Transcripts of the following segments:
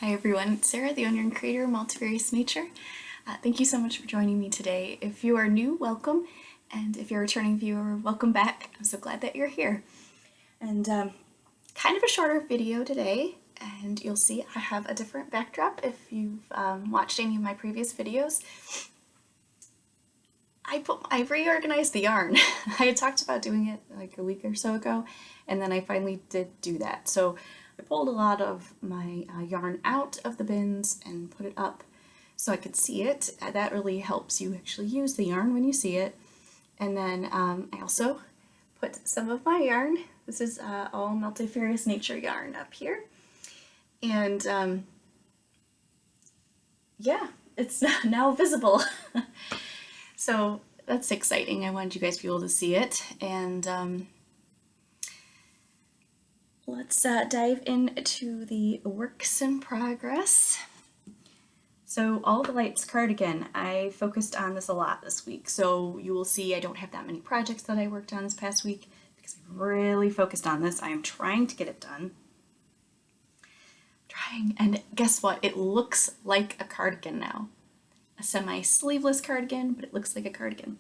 Hi everyone, it's Sarah, the owner and creator of Multifarious Nature. Thank you so much for joining me today. If you are new, welcome, and if you're a returning viewer, welcome back. I'm so glad that you're here. And kind of a shorter video today, and you'll see I have a different backdrop if you've watched any of my previous videos. I reorganized the yarn. I had talked about doing it like a week or so ago, and then I finally did do that. So I pulled a lot of my yarn out of the bins and put it up so I could see it. That really helps you actually use the yarn when you see it. And then I also put some of my yarn. This is all Multifarious Nature yarn up here. And yeah, it's now visible. So that's exciting. I wanted you guys to be able to see it. And let's dive into the works in progress. So All the Lights cardigan, I focused on this a lot this week. So you will see I don't have that many projects that I worked on this past week because I really focused on this. I am trying to get it done. And guess what? It looks like a cardigan now. A semi-sleeveless cardigan, but it looks like a cardigan.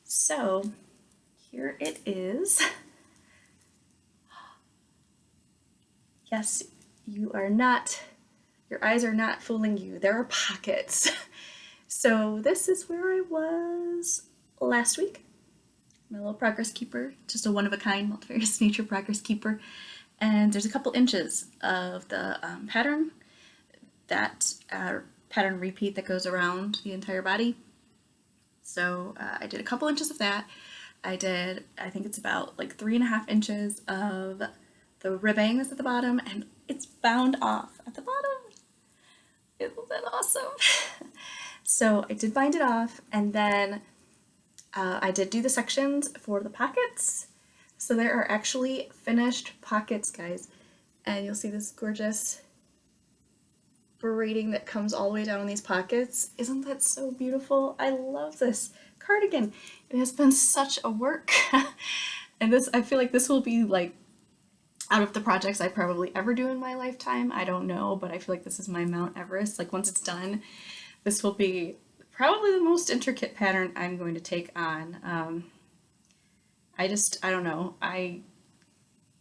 So here it is. Yes, your eyes are not fooling you. There are pockets. So this is where I was last week. My little progress keeper, just a one-of-a-kind Multifarious Nature progress keeper. And there's a couple inches of the pattern, that pattern repeat that goes around the entire body. So I did a couple inches of that. I think it's about like 3.5 inches of the ribbing that's at the bottom, and it's bound off at the bottom. Isn't that awesome? So I did bind it off, and then I did do the sections for the pockets. So there are actually finished pockets, guys, and you'll see this gorgeous braiding that comes all the way down in these pockets. Isn't that so beautiful? I love this cardigan. It has been such a work. And I feel like this will be like, out of the projects I probably ever do in my lifetime, I don't know, but I feel like this is my Mount Everest. Like once it's done, this will be probably the most intricate pattern I'm going to take on. I don't know.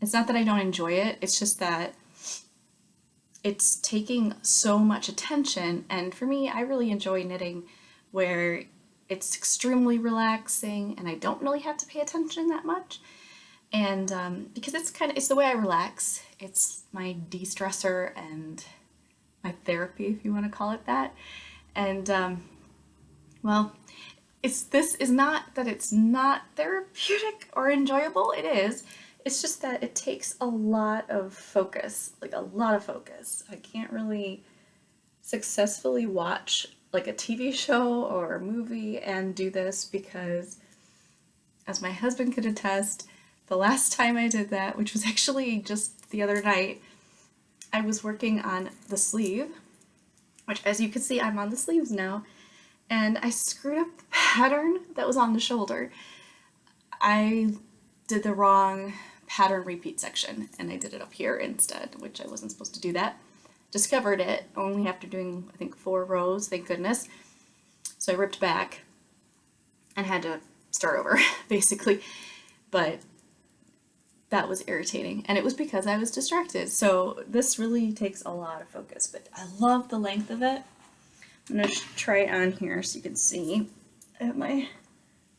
It's not that I don't enjoy it, it's just that it's taking so much attention, and for me, I really enjoy knitting where it's extremely relaxing and I don't really have to pay attention that much. And because it's the way I relax. It's my de-stressor and my therapy, if you want to call it that. And well, this is not that it's not therapeutic or enjoyable. It is. It's just that it takes a lot of focus, like a lot of focus. I can't really successfully watch like a TV show or a movie and do this because, as my husband could attest, the last time I did that, which was actually just the other night, I was working on the sleeve, which as you can see, I'm on the sleeves now, and I screwed up the pattern that was on the shoulder. I did the wrong pattern repeat section, and I did it up here instead, which I wasn't supposed to do that. Discovered it only after doing, I think, 4 rows, thank goodness. So I ripped back and had to start over, basically. But that was irritating, and it was because I was distracted. So this really takes a lot of focus, but I love the length of it. I'm going to try it on here so you can see. I have my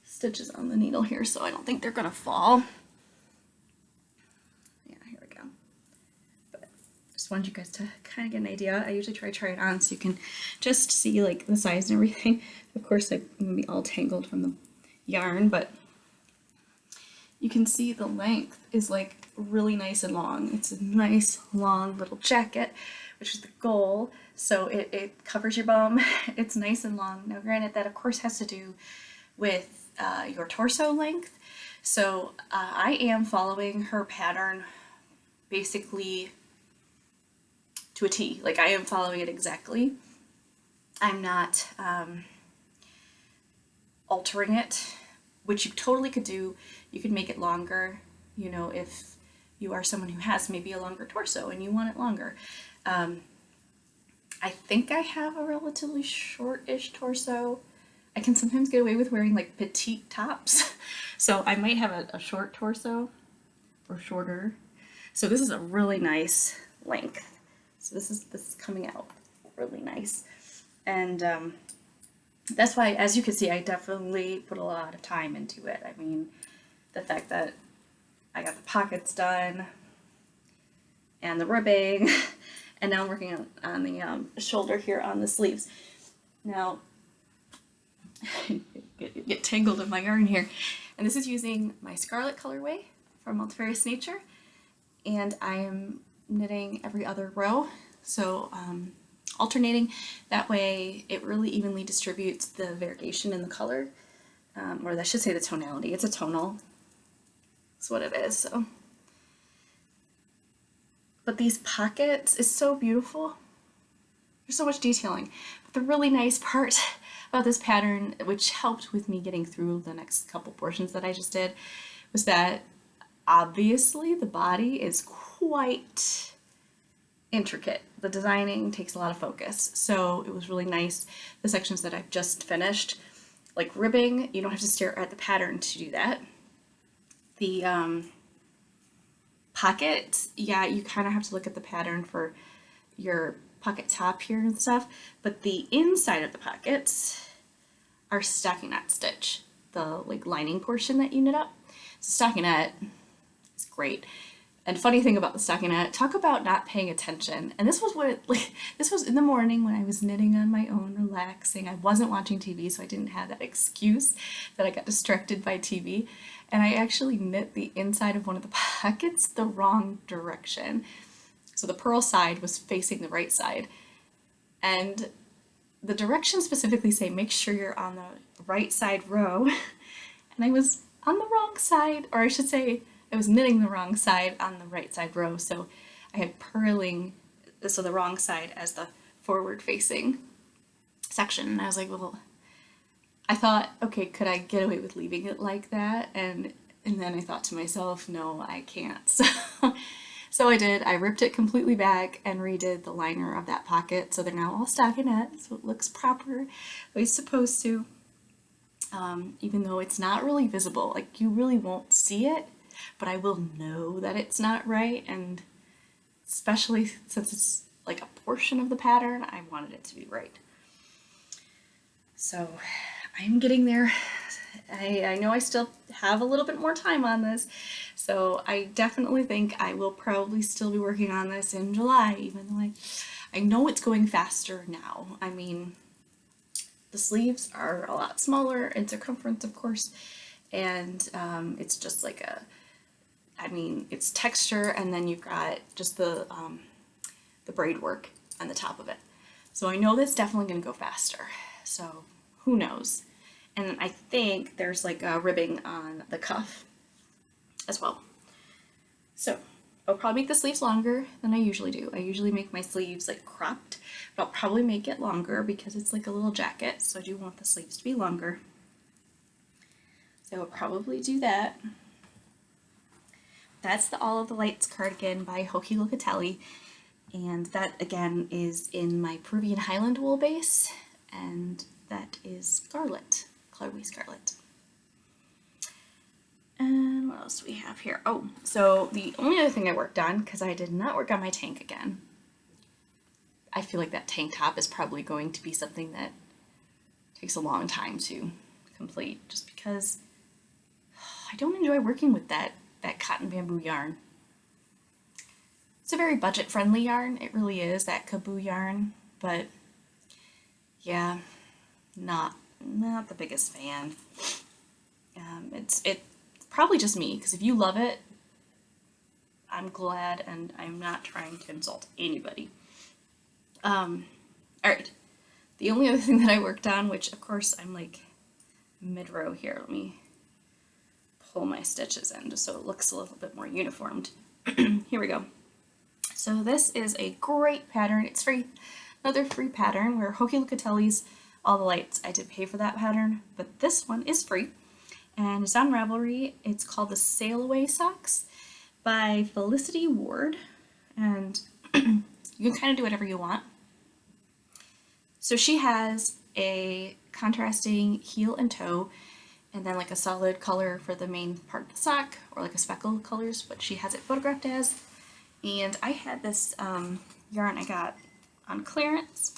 stitches on the needle here, so I don't think they're going to fall. Yeah, here we go. But just wanted you guys to kind of get an idea. I usually try it on so you can just see like the size and everything. Of course, I'm going to be all tangled from the yarn, but you can see the length is like really nice and long. It's a nice long little jacket, which is the goal. So it covers your bum. It's nice and long. Now granted, that of course has to do with your torso length. So I am following her pattern basically to a T. Like I am following it exactly. I'm not altering it, which you totally could do. You could make it longer, you know, if you are someone who has maybe a longer torso and you want it longer. I think I have a relatively short-ish torso. I can sometimes get away with wearing like petite tops. So I might have a short torso or shorter. So this is a really nice length. So this is coming out really nice. And that's why, as you can see, I definitely put a lot of time into it. I mean, the fact that I got the pockets done and the ribbing, and now I'm working on the shoulder here on the sleeves. Now, get tangled in my yarn here. And this is using my Scarlet colorway from Multifarious Nature, and I am knitting every other row, so alternating. That way it really evenly distributes the variegation in the color, or I should say the tonality. It's a tonal. That's what it is. So, but these pockets is so beautiful. There's so much detailing. But the really nice part about this pattern, which helped with me getting through the next couple portions that I just did, was that obviously the body is quite intricate. The designing takes a lot of focus. So it was really nice. The sections that I've just finished, like ribbing, you don't have to stare at the pattern to do that. The pocket, yeah, you kind of have to look at the pattern for your pocket top here and stuff, but the inside of the pockets are stockinette stitch, the like lining portion that you knit up. So stockinette is great. And funny thing about the stockinette, talk about not paying attention. And this was this was in the morning when I was knitting on my own, relaxing. I wasn't watching TV, so I didn't have that excuse that I got distracted by TV. And I actually knit the inside of one of the pockets the wrong direction. So the purl side was facing the right side. And the directions specifically say, make sure you're on the right side row. And I was on the wrong side, or I should say, I was knitting the wrong side on the right side row. So I had purling, so the wrong side as the forward facing section. And I was like, well, I thought, okay, could I get away with leaving it like that? And then I thought to myself, no, I can't. So I did. I ripped it completely back and redid the liner of that pocket. So they're now all stockinette, so it looks proper, the way it's supposed to. Even though it's not really visible, like you really won't see it, but I will know that it's not right. And especially since it's like a portion of the pattern, I wanted it to be right. So I'm getting there. I know I still have a little bit more time on this, so I definitely think I will probably still be working on this in July, even though I know it's going faster now. I mean, the sleeves are a lot smaller in circumference, of course, and it's just like it's texture, and then you've got just the braid work on the top of it. So I know that's definitely going to go faster, so who knows. And I think there's like a ribbing on the cuff as well. So I'll probably make the sleeves longer than I usually do. I usually make my sleeves like cropped, but I'll probably make it longer because it's like a little jacket, so I do want the sleeves to be longer. So I'll probably do that. That's the All of the Lights cardigan by Locatelli, and that again is in my Peruvian Highland wool base, and that is Scarlet, colorway Scarlet. And what else do we have here? Oh, so the only other thing I worked on, because I did not work on my tank again, I feel like that tank top is probably going to be something that takes a long time to complete, just because I don't enjoy working with that cotton bamboo yarn. It's a very budget-friendly yarn, it really is, that Kaboo yarn, but yeah, not the biggest fan. It's probably just me, because if you love it, I'm glad, and I'm not trying to insult anybody. Alright, the only other thing that I worked on, which of course I'm like mid-row here, let me pull my stitches in just so it looks a little bit more uniformed. Here we go. So this is a great pattern. It's free. Another free pattern where Locatelli's All the Lights, I did pay for that pattern, but this one is free. And it's on Ravelry. It's called the Sail Away Socks by Felicity Ward. And you can kind of do whatever you want. So she has a contrasting heel and toe, and then like a solid color for the main part of the sock, or like a speckle colors, what she has it photographed as. And I had this yarn I got on clearance,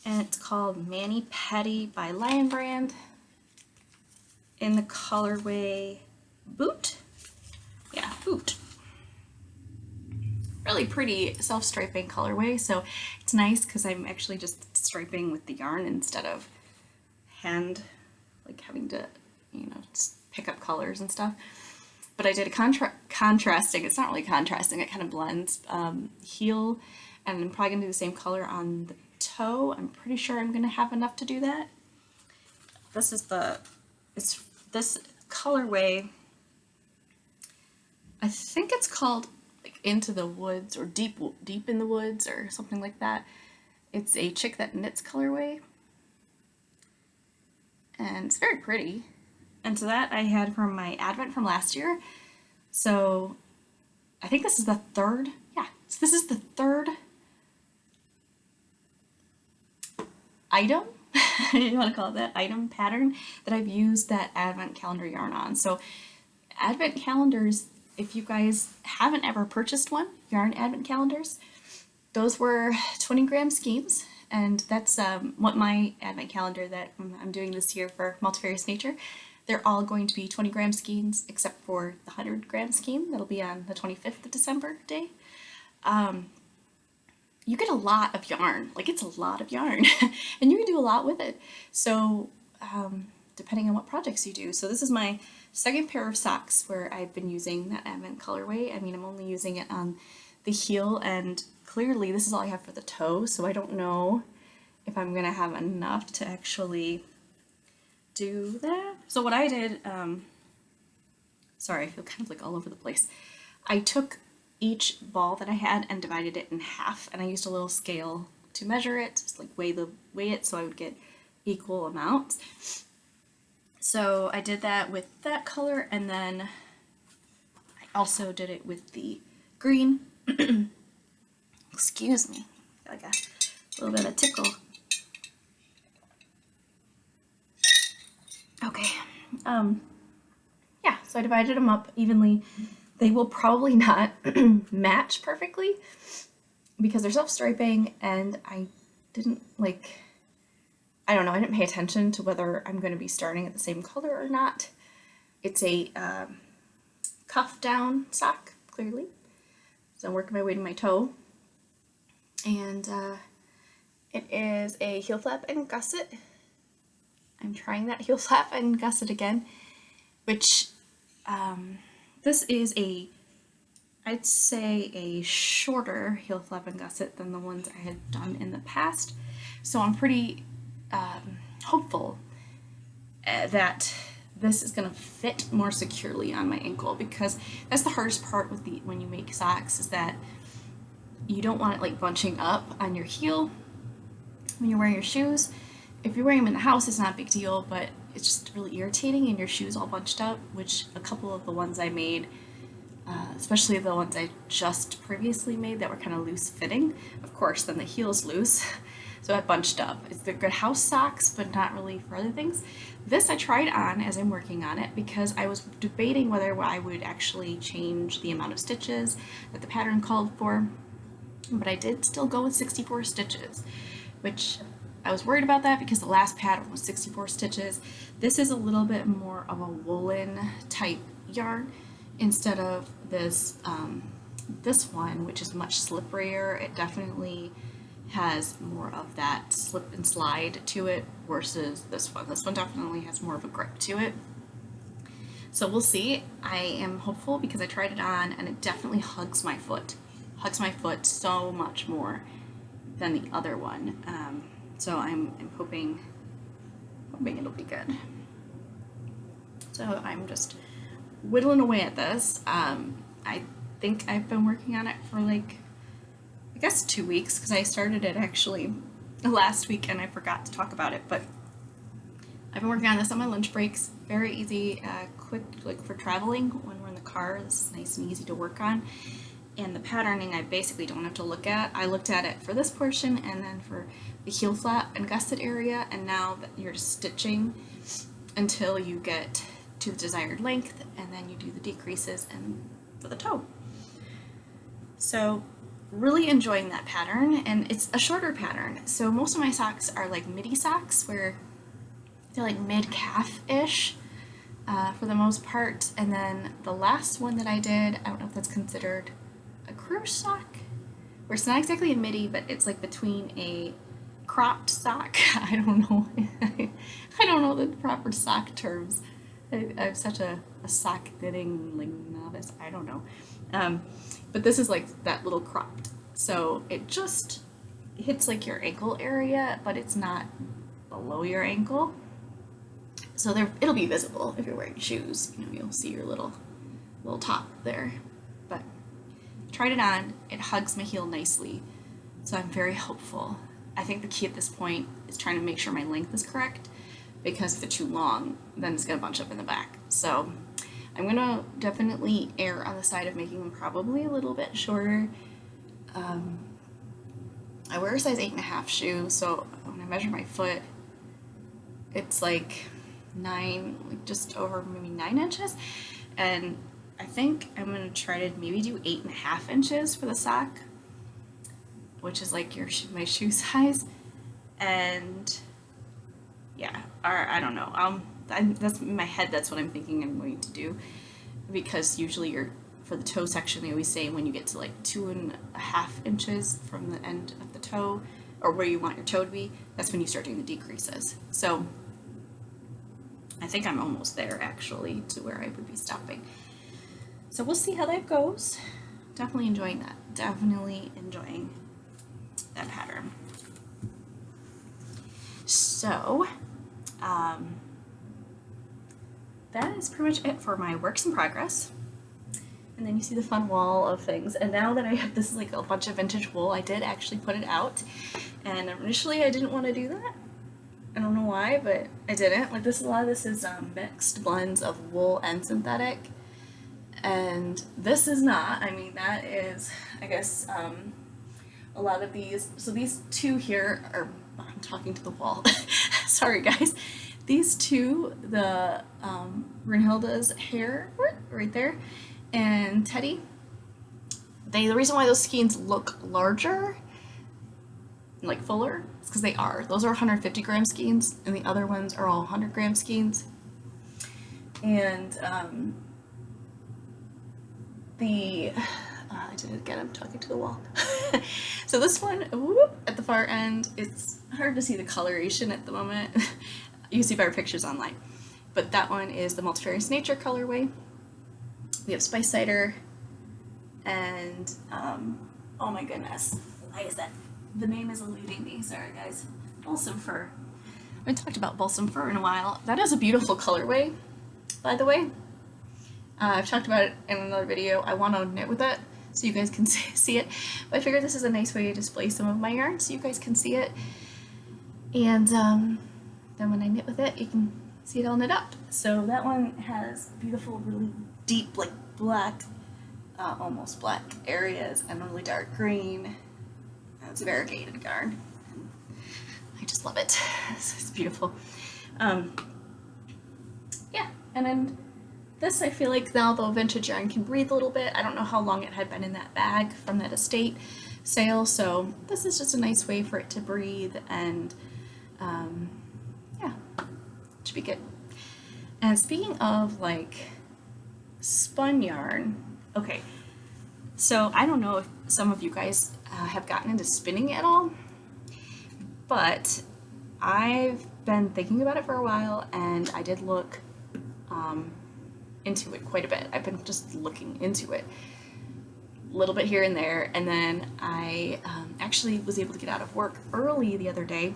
and it's called Mani Petty by Lion Brand in the colorway Boot. Yeah, Boot. Really pretty self-striping colorway, so it's nice because I'm actually just striping with the yarn instead of hand, like having to, you know, pick up colors and stuff. But I did a contrasting, it's not really contrasting, it kind of blends, heel, and I'm probably going to do the same color on the toe. I'm pretty sure I'm going to have enough to do that. This is this colorway, I think it's called like Into the Woods, or Deep in the Woods, or something like that. It's a Chick That Knits colorway, and it's very pretty. And so that I had from my advent from last year. So I think this is the third, yeah, so this is the third item, you want to call it that, item pattern that I've used that advent calendar yarn on. So advent calendars, if you guys haven't ever purchased one, yarn advent calendars, those were 20-gram skeins, and that's what my advent calendar that I'm doing this year for Multifarious Nature. They're all going to be 20-gram skeins, except for the 100-gram skein that'll be on the 25th of December day. You get a lot of yarn, like it's a lot of yarn, and you can do a lot with it. So depending on what projects you do. So this is my second pair of socks where I've been using that advent colorway. I mean, I'm only using it on the heel, and clearly this is all I have for the toe, so I don't know if I'm gonna have enough to actually do that. So what I did, sorry, I feel kind of like all over the place. I took each ball that I had and divided it in half, and I used a little scale to measure it, just like weigh it so I would get equal amounts. So I did that with that color, and then I also did it with the green. Excuse me, I got a little bit of a tickle. Okay, yeah, so I divided them up evenly. They will probably not match perfectly because they're self-striping, and I didn't I don't know, I didn't pay attention to whether I'm going to be starting at the same color or not. It's a cuff down sock, clearly. So I'm working my way to my toe. And it is a heel flap and gusset. I'm trying that heel flap and gusset again, which this is I'd say a shorter heel flap and gusset than the ones I had done in the past. So I'm pretty hopeful that this is going to fit more securely on my ankle, because that's the hardest part with when you make socks, is that you don't want it like bunching up on your heel when you're wearing your shoes. If you're wearing them in the house, it's not a big deal, but it's just really irritating and your shoes all bunched up, which a couple of the ones I made, especially the ones I just previously made that were kind of loose fitting, of course, then the heel's loose. So it bunched up. They're good house socks, but not really for other things. This I tried on as I'm working on it, because I was debating whether I would actually change the amount of stitches that the pattern called for, but I did still go with 64 stitches, which I was worried about that because the last pattern was 64 stitches. This is a little bit more of a woolen type yarn instead of this this one, which is much slipperier. It definitely has more of that slip and slide to it versus this one. This one definitely has more of a grip to it. So we'll see. I am hopeful because I tried it on and it definitely hugs my foot. Hugs my foot so much more than the other one. So I'm hoping it'll be good. So I'm just whittling away at this. I think I've been working on it for I guess 2 weeks, because I started it actually last week and I forgot to talk about it, but I've been working on this on my lunch breaks. Very easy, quick, for traveling when we're in the car. This is nice and easy to work on. and the patterning I basically don't have to look at. I looked at it for this portion and then for the heel flap and gusset area, and now that you're just stitching until you get to the desired length, and then you do the decreases and for the toe. So really enjoying that pattern, and it's a shorter pattern. So most of my socks are like midi socks where they're like mid-calf-ish for the most part. And then the last one that I did, I don't know if that's considered a cruise sock, where it's not exactly a midi, but it's like between a cropped sock. I don't know. I don't know the proper sock terms. I'm such a sock knitting like novice. I don't know. But this is like that little cropped. So it just hits like your ankle area, but it's not below your ankle. So there, it'll be visible if you're wearing shoes. You know, you'll see your little top there. But tried it on. It hugs my heel nicely. So I'm very hopeful. I think the key at this point is trying to make sure my length is correct, because if it's too long, then it's gonna bunch up in the back. So I'm gonna definitely err on the side of making them probably a little bit shorter. I wear a size 8.5 shoe, so when I measure my foot, it's like just over maybe 9 inches. And I think I'm gonna try to maybe do 8.5 inches for the sock, which is like my shoe size. And yeah, or I don't know. That's in my head. That's what I'm thinking I'm going to do, because usually for the toe section, they always say when you get to like 2.5 inches from the end of the toe, or where you want your toe to be, that's when you start doing the decreases. So I think I'm almost there actually to where I would be stopping. So we'll see how that goes. Definitely enjoying that. Definitely enjoying that pattern. So that is pretty much it for my works in progress. And then you see the fun wall of things. And now that I have, this is like a bunch of vintage wool, I did actually put it out. And initially I didn't want to do that. I don't know why, but I didn't. Like a lot of this is mixed blends of wool and synthetic. And this is not. I mean, that is, I guess, a lot of these. So these two here are, I'm talking to the wall. Sorry guys. These two, the Brunhilde's hair right there, and Teddy, the reason why those skeins look larger, like fuller, is because they are. Those are 150 gram skeins, and the other ones are all 100 gram skeins. And I did it again, I'm talking to the wall. So this one, at the far end, it's hard to see the coloration at the moment. You see better pictures online. But that one is the Multifarious Nature colorway. We have Spice Cider, and oh my goodness, why is that? The name is eluding me, sorry guys. Balsam Fir. I haven't talked about Balsam Fir in a while. That is a beautiful colorway, by the way. I've talked about it in another video. I want to knit with it so you guys can see it. But I figured this is a nice way to display some of my yarn so you guys can see it. And then when I knit with it, you can see it all knit up. So that one has beautiful, really deep, like black, almost black areas, and really dark green. And it's a variegated yarn. I just love it. It's beautiful. Yeah, and then this, I feel like now the vintage yarn can breathe a little bit. I don't know how long it had been in that bag from that estate sale, so this is just a nice way for it to breathe, and yeah, should be good. And speaking of like spun yarn, okay, so I don't know if some of you guys have gotten into spinning at all, but I've been thinking about it for a while, and I did look into it quite a bit. I've been just looking into it a little bit here and there, and then I actually was able to get out of work early the other day,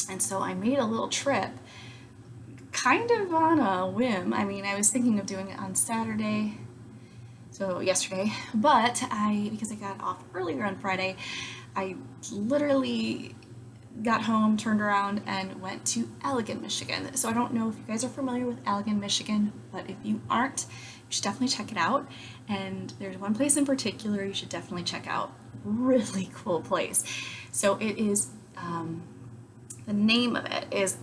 and so I made a little trip kind of on a whim. I mean, I was thinking of doing it on Saturday, so yesterday, but because I got off earlier on Friday, I literally got home, turned around, and went to Allegan, Michigan. So I don't know if you guys are familiar with Allegan, Michigan, but if you aren't, should definitely check it out. And there's one place in particular you should definitely check out. Really cool place. So it is, the name of it is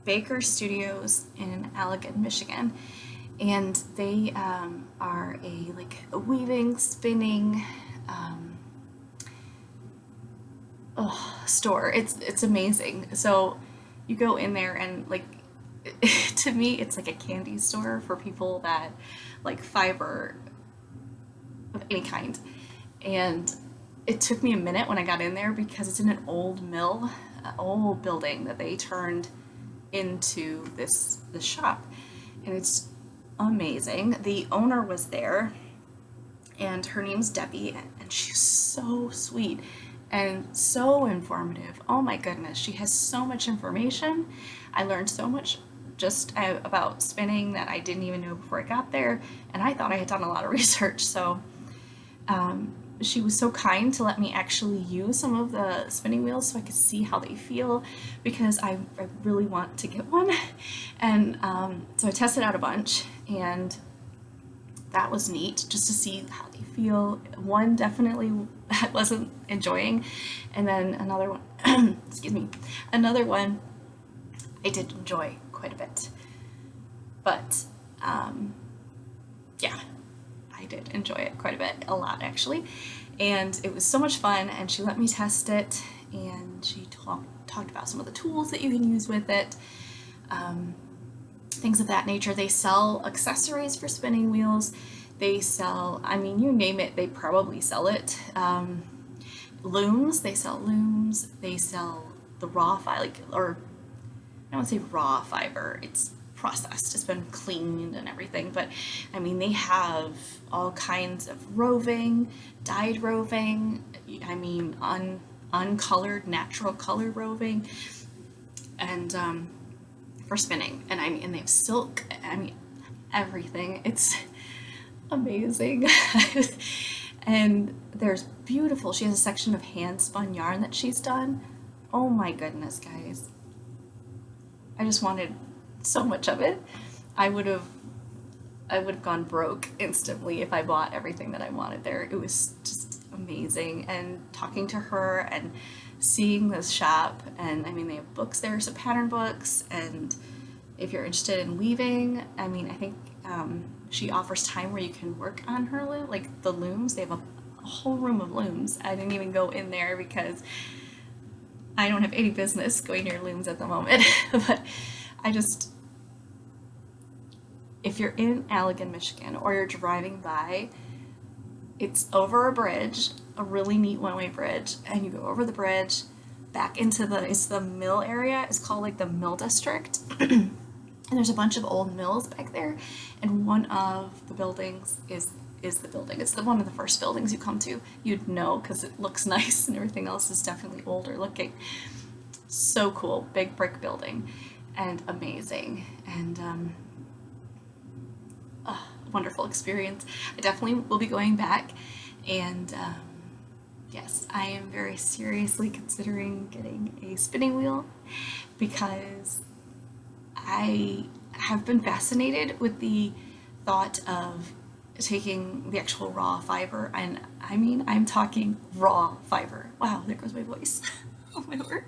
Baker Studios in Allegan, Michigan. And they are a weaving, spinning store. It's amazing. So you go in there and to me it's like a candy store for people that like fiber of any kind. And it took me a minute when I got in there because it's in an old mill, an old building that they turned into this shop, and it's amazing. The owner was there, and her name's Debbie, and she's so sweet and so informative. Oh my goodness, she has so much information. I learned so much just about spinning that I didn't even know before I got there, and I thought I had done a lot of research. So she was so kind to let me actually use some of the spinning wheels so I could see how they feel, because I really want to get one. And so I tested out a bunch, and that was neat just to see how they feel. One definitely I wasn't enjoying, and then another one, excuse me, another one I did enjoy quite a bit. But yeah, I did enjoy it quite a bit, a lot actually, and it was so much fun. And she let me test it, and she talked about some of the tools that you can use with it, things of that nature. They sell accessories for spinning wheels. They sell, I mean, you name it, they probably sell it. Looms, they sell looms. They sell the raw fiber, or I don't want to say raw fiber, it's processed, it's been cleaned and everything, but I mean, they have all kinds of roving, dyed roving, I mean, uncolored, natural color roving, and for spinning. And I mean, and they have silk, I mean, everything. It's amazing. And there's beautiful, she has a section of hand spun yarn that she's done. Oh my goodness, guys. I just wanted so much of it. I would have gone broke instantly if I bought everything that I wanted there. It was just amazing. And talking to her and seeing this shop, and I mean, they have books there, so pattern books, and if you're interested in weaving, I mean, I think she offers time where you can work on her loom, like the looms. They have a whole room of looms. I didn't even go in there because I don't have any business going near looms at the moment. But I just, if you're in Allegan, Michigan, or you're driving by, it's over a bridge, a really neat one-way bridge, and you go over the bridge back into it's the mill area. It's called like the mill district. And there's a bunch of old mills back there, and one of the buildings is the building. It's one of the first buildings you come to. You'd know because it looks nice, and everything else is definitely older looking. So cool, big brick building, and amazing, and wonderful experience. I definitely will be going back, and yes, I am very seriously considering getting a spinning wheel because I have been fascinated with the thought of taking the actual raw fiber, and I mean, I'm talking raw fiber. Wow, there goes my voice. Oh my word.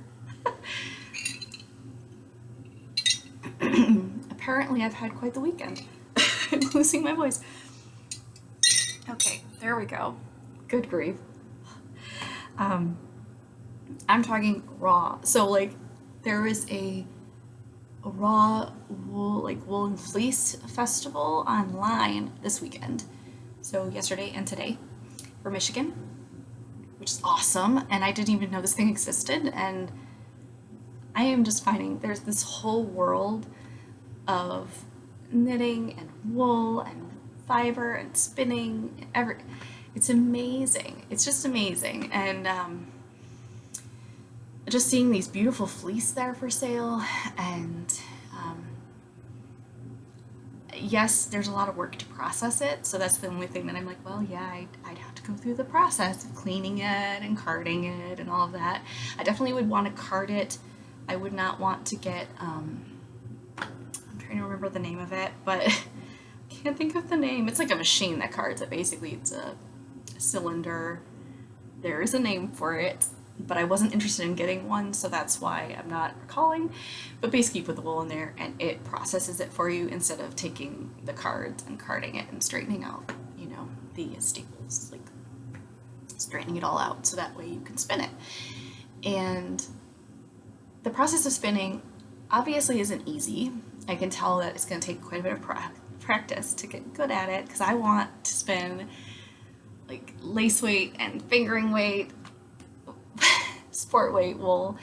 Apparently I've had quite the weekend. I'm losing my voice. Okay, there we go. Good grief. I'm talking raw. So like there is a raw wool, like woolen fleece festival online this weekend. So yesterday and today for Michigan, which is awesome. And I didn't even know this thing existed. And I am just finding there's this whole world of knitting and wool and fiber and spinning. It's amazing. It's just amazing. And just seeing these beautiful fleece there for sale, and yes, there's a lot of work to process it, so that's the only thing that I'm like, well, yeah, I'd have to go through the process of cleaning it and carding it and all of that. I definitely would want to card it. I would not want to get I'm trying to remember the name of it, but can't think of the name. It's like a machine that cards it. Basically, it's a cylinder. There is a name for it, but I wasn't interested in getting one, so that's why I'm not recalling. But basically, you put the wool in there and it processes it for you instead of taking the cards and carding it and straightening out, the staples, like straightening it all out so that way you can spin it. And the process of spinning obviously isn't easy. I can tell that it's going to take quite a bit of practice to get good at it because I want to spin like lace weight and fingering weight, sport weight wool,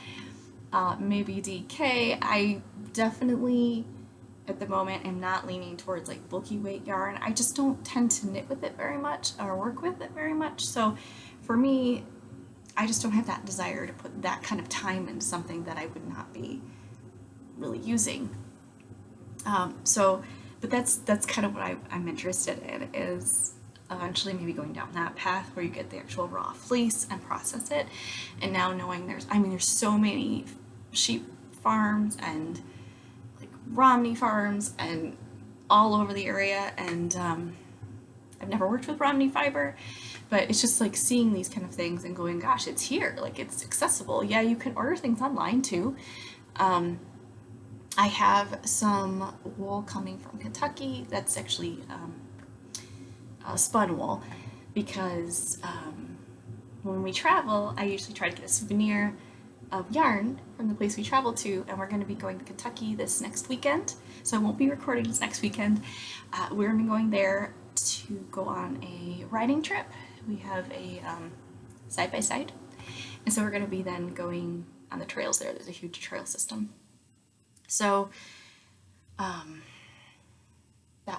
maybe DK. I definitely at the moment am not leaning towards like bulky weight yarn. I just don't tend to knit with it very much or work with it very much. So for me, I just don't have that desire to put that kind of time into something that I would not be really using. But that's kind of what I'm interested in, is eventually maybe going down that path where you get the actual raw fleece and process it. And now knowing there's so many sheep farms and like Romney farms and all over the area, and I've never worked with Romney fiber, but it's just like seeing these kind of things and going, gosh, it's here, like it's accessible. Yeah, you can order things online too. I have some wool coming from Kentucky that's actually spun wool, because when we travel, I usually try to get a souvenir of yarn from the place we travel to, and we're going to be going to Kentucky this next weekend, so I won't be recording this next weekend. We're going to be going there to go on a riding trip. We have a side-by-side, and so we're going to be then going on the trails there. There's a huge trail system. So that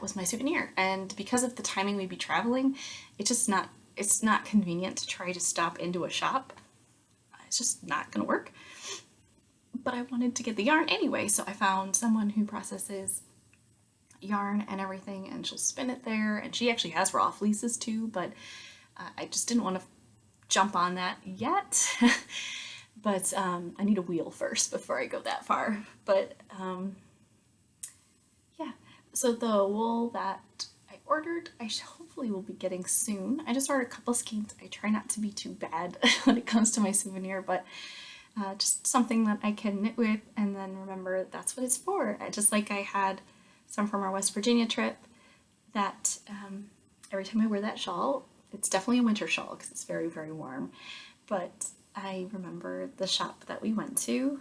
was my souvenir, and because of the timing we'd be traveling, it's not convenient to try to stop into a shop. It's just not gonna work. But I wanted to get the yarn anyway, so I found someone who processes yarn and everything, and she'll spin it there, and she actually has raw fleeces too, but I just didn't want to jump on that yet. But I need a wheel first before I go that far. But yeah, so the wool that I ordered, I hopefully will be getting soon. I just ordered a couple skeins. I try not to be too bad when it comes to my souvenir, but just something that I can knit with and then remember that's what it's for. Just like I had some from our West Virginia trip that every time I wear that shawl, it's definitely a winter shawl because it's very, very warm, but I remember the shop that we went to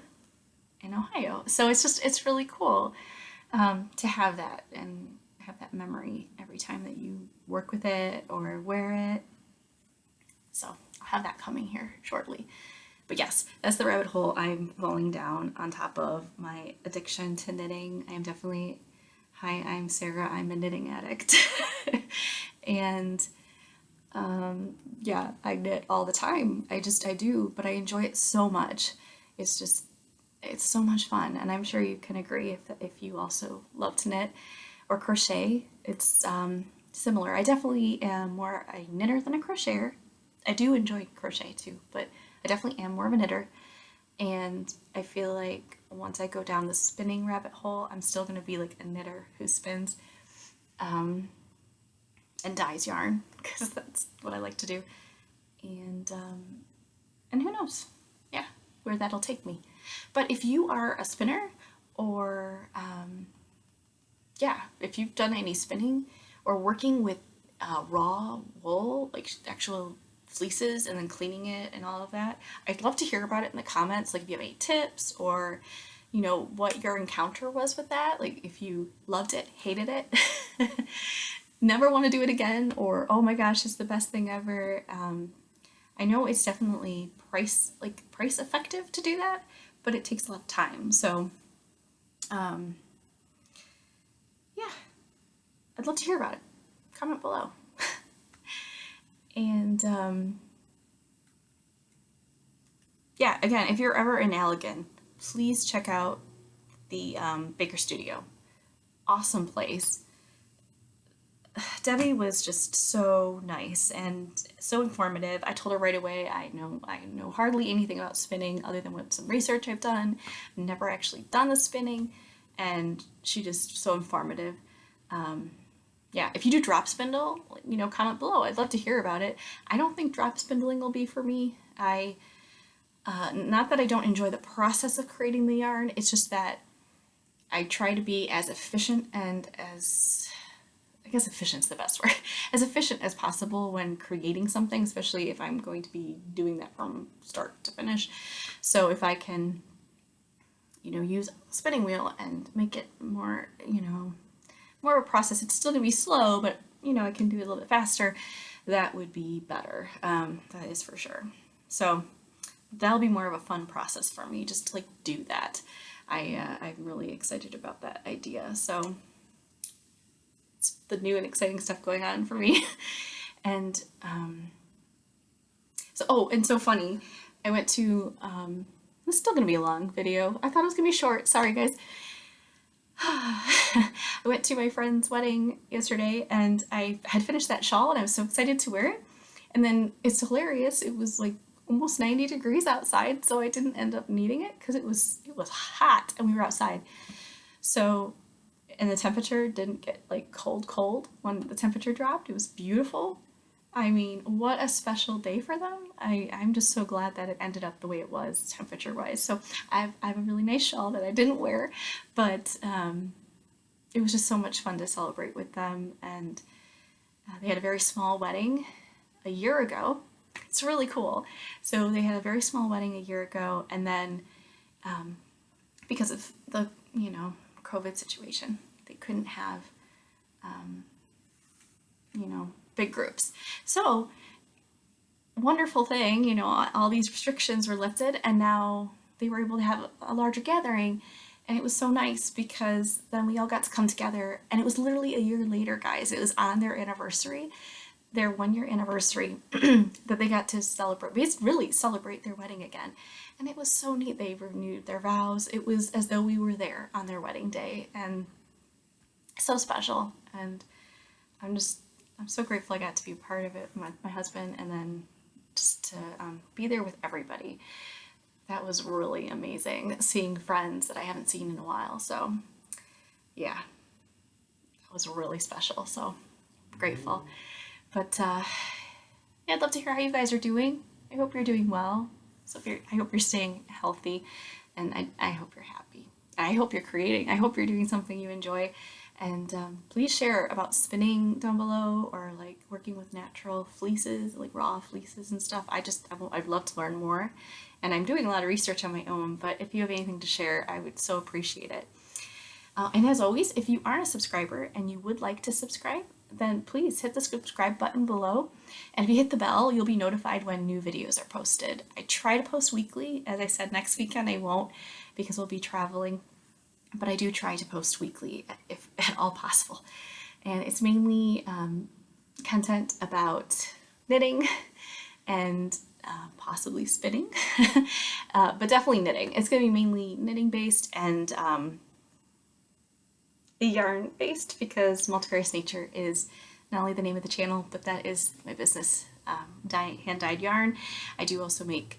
in Ohio. So it's really cool to have that and have that memory every time that you work with it or wear it. So I'll have that coming here shortly. But yes, that's the rabbit hole I'm falling down on top of my addiction to knitting. I am definitely, hi, I'm Sarah, I'm a knitting addict. And yeah, I knit all the time. I do, but I enjoy it so much. It's so much fun. And I'm sure you can agree if you also love to knit or crochet. It's similar. I definitely am more a knitter than a crocheter. I do enjoy crochet too, but I definitely am more of a knitter. And I feel like once I go down the spinning rabbit hole, I'm still going to be like a knitter who spins and dyes yarn, because that's what I like to do. And who knows, yeah, where that'll take me. But if you are a spinner, or yeah, if you've done any spinning or working with raw wool, like actual fleeces, and then cleaning it and all of that, I'd love to hear about it in the comments. Like if you have any tips, or what your encounter was with that, like if you loved it, hated it, never want to do it again, or oh my gosh, it's the best thing ever. I know it's definitely price effective to do that, but it takes a lot of time. So yeah, I'd love to hear about it. Comment below. And yeah, again, if you're ever in Allegan, please check out the Baker Studio. Awesome place. Debbie was just so nice and so informative. I told her right away, I know hardly anything about spinning other than some research I've done. Never actually done the spinning, and she just so informative. yeah, if you do drop spindle, comment below. I'd love to hear about it. I don't think drop spindling will be for me. Not that I don't enjoy the process of creating the yarn, it's just that I try to be as efficient and as, I guess efficient's the best word, as efficient as possible when creating something, especially if I'm going to be doing that from start to finish. So if I can, use a spinning wheel and make it more, more of a process, it's still gonna be slow, but I can do it a little bit faster, that would be better. That is for sure. So that'll be more of a fun process for me, just to like do that. I'm really excited about that idea. So it's the new and exciting stuff going on for me. And and so funny, I went to, this is still gonna be a long video. I thought it was gonna be short, sorry guys. I went to my friend's wedding yesterday and I had finished that shawl and I was so excited to wear it. And then it's hilarious, it was like almost 90 degrees outside, so I didn't end up needing it because it was hot and we were outside. So, and the temperature didn't get like cold when the temperature dropped. It was beautiful. I mean, what a special day for them. I'm just so glad that it ended up the way it was temperature wise. So I have a really nice shawl that I didn't wear, but it was just so much fun to celebrate with them. And they had a very small wedding a year ago. It's really cool. So they had a very small wedding a year ago, and then because of the COVID situation, they couldn't have big groups. So wonderful thing, all these restrictions were lifted, and now they were able to have a larger gathering. And it was so nice because then we all got to come together, and it was literally a year later, guys. It was on their anniversary, their 1-year anniversary, that they got to celebrate, really celebrate their wedding again. And it was so neat. They renewed their vows. It was as though we were there on their wedding day, and so special. And I'm so grateful I got to be part of it, my husband, and then just to be there with everybody. That was really amazing, seeing friends that I haven't seen in a while. So yeah, that was really special. So grateful. But yeah, I'd love to hear how you guys are doing. I hope you're doing well. So I hope you're staying healthy, and I hope you're happy. I hope you're creating. I hope you're doing something you enjoy. And please share about spinning down below, or like working with natural fleeces, like raw fleeces and stuff. I'd love to learn more. And I'm doing a lot of research on my own, but if you have anything to share, I would so appreciate it. And as always, if you aren't a subscriber and you would like to subscribe, then please hit the subscribe button below. And if you hit the bell, you'll be notified when new videos are posted. I try to post weekly. As I said, next weekend I won't because we'll be traveling, but I do try to post weekly if at all possible. And it's mainly content about knitting and possibly spinning, but definitely knitting. It's going to be mainly knitting based and yarn based, because Multifarious Nature is not only the name of the channel, but that is my business, hand-dyed yarn. I do also make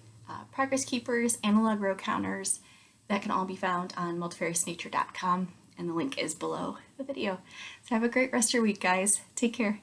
progress keepers, analog row counters, that can all be found on multifariousnature.com, and the link is below the video. So have a great rest of your week, guys. Take care.